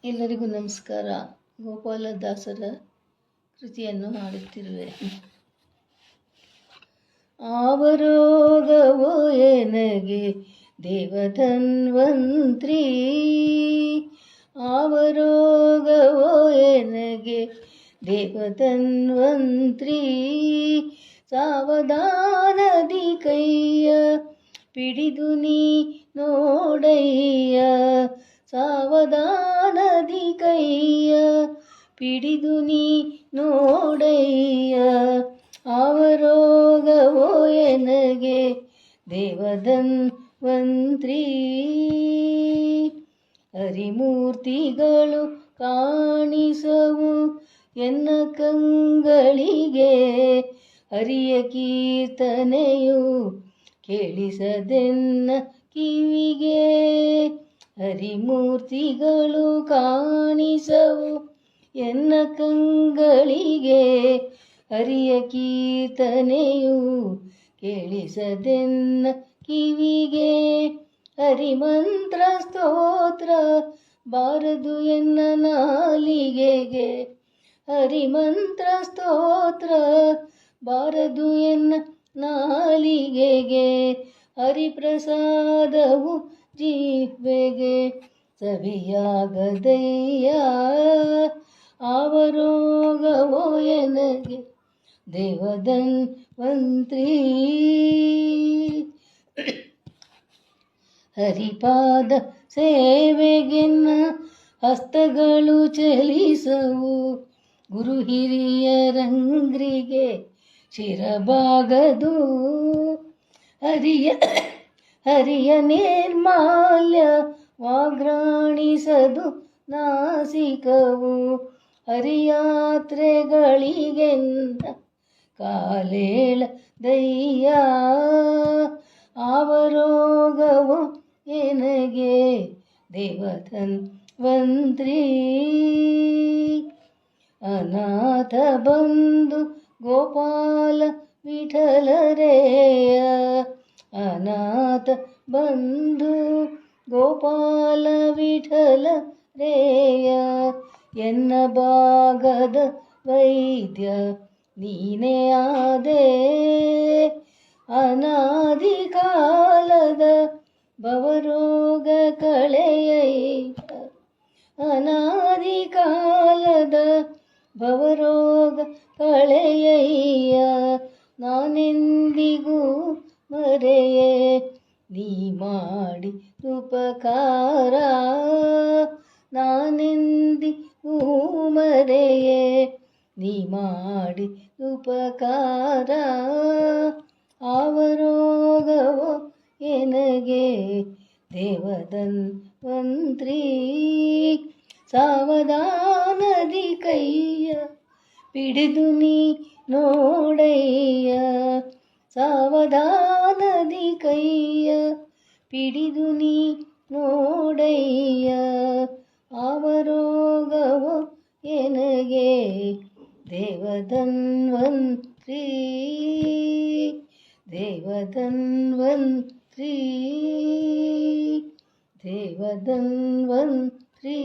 ಎಲ್ಲರಿಗೂ ನಮಸ್ಕಾರ. ಗೋಪಾಲದಾಸರ ಕೃತಿಯನ್ನು ಹಾಡುತ್ತಿರುವೆ. ಆವರೋಗವೋ ಎನಗೆ ದೇವಧನ್ವಂತ್ರಿ, ಆವರೋಗವೋ ಎನಗೆ ದೇವಧನ್ವಂತ್ರಿ. ಸಾವಧಾನದಿ ಕೈಯ ಪಿಡಿದು ನೀ ನೋಡಯ್ಯ, ಸಾವಧಾನದಿ ಕೈಯ ಪಿಡಿದು ನೀ ನೋಡಯ್ಯ. ಆವರೋಗವೋ ಎನಗೆ ದೇವಧನ್ವಂತ್ರಿ. ಹರಿಮೂರ್ತಿಗಳು ಕಾಣಿಸವು ಎನ್ನ ಕಂಗಳಿಗೆ, ಹರಿಯ ಕೀರ್ತನೆಯು ಕೇಳಿಸದೆನ್ನ ಕಿವಿಗೆ. ಹರಿಮೂರ್ತಿಗಳು ಕಾಣಿಸವು ಎನ್ನ ಕಂಗಳಿಗೆ, ಹರಿಯ ಕೀರ್ತನೆಯು ಕೇಳಿಸದೆನ್ನ ಕಿವಿಗೆ. ಹರಿಮಂತ್ರ ಸ್ತೋತ್ರ ಬಾರದು ಎನ್ನ ನಾಲಿಗೆಗೆ, ಹರಿಮಂತ್ರ ಸ್ತೋತ್ರ ಬಾರದು ಎನ್ನ ನಾಲಿಗೆಗೆ. ಹರಿಪ್ರಸಾದವು ಜೀವೆಗೆ ಸವಿಯಾಗದಯ್ಯ, ಆವರೋಗವೋ ಎನಗೆ ದೇವಧನ್ವಂತ್ರಿ. ಹರಿಪಾದ ಸೇವೆಗೆನ್ನ ಹಸ್ತಗಳು ಚಲಿಸವು, ಗುರು ಹಿರಿಯರಂಗ್ರಿಗೆ ಶಿರಬಾಗದು. ಹರಿಯ ನಿರ್ಮಾಲ್ಯ ವಾಗ್ರಾಣಿಸದು ನಾಸಿಕವು, ಹರಿಯಾತ್ರೆಗಳಿಗೆಂದ ಕಾಲೇಳದಯ್ಯ. ಆವರೋಗವೋ ಎನಗೆ ದೇವಧನ್ವಂತ್ರಿ. ಅನಾಥ ಬಂಧು ಗೋಪಾಲ ವಿಠಲರೇಯ, ಅನಾಥ ಬಂಧು ಗೋಪಾಲ ವಿಠಲರೇಯ. ಎನ್ನ ಭಾಗದ ವೈದ್ಯ ನೀನೇ ಆದೆ, ಅನಾದಿ ಕಾಲದ ಭವರೋಗ ಕಳೆಯಯ್ಯ, ಅನಾದಿ ಕಾಲದ ಭವರೋಗ ಕಳೆಯಯ್ಯ. ನಾನೆಂದಿಗೂ ಮರೆಯೇ ನೀ ಮಾಡಿ ಉಪಕಾರ, ನಾನೆಂದಿಗೂ ಮರೆಯೇ ನೀ ಮಾಡಿ ಉಪಕಾರ. ಆವರೋಗವೋ ಎನಗೆ ದೇವಧನ್ವಂತ್ರಿ. ಸಾವಧಾನದಿ ಕೈಯ ಪಿಡಿದು ನೀ ನೋಡಯ್ಯ, ಸಾವಧಾನದಿ ಕೈಯ ಪಿಡಿದು ನೀ ನೋಡಯ್ಯ. ಆವರೋಗವೋ ಎನಗೆ ದೇವಧನ್ವಂತ್ರಿ, ದೇವಧನ್ವಂತ್ರಿ, ದೇವಧನ್ವಂತ್ರಿ.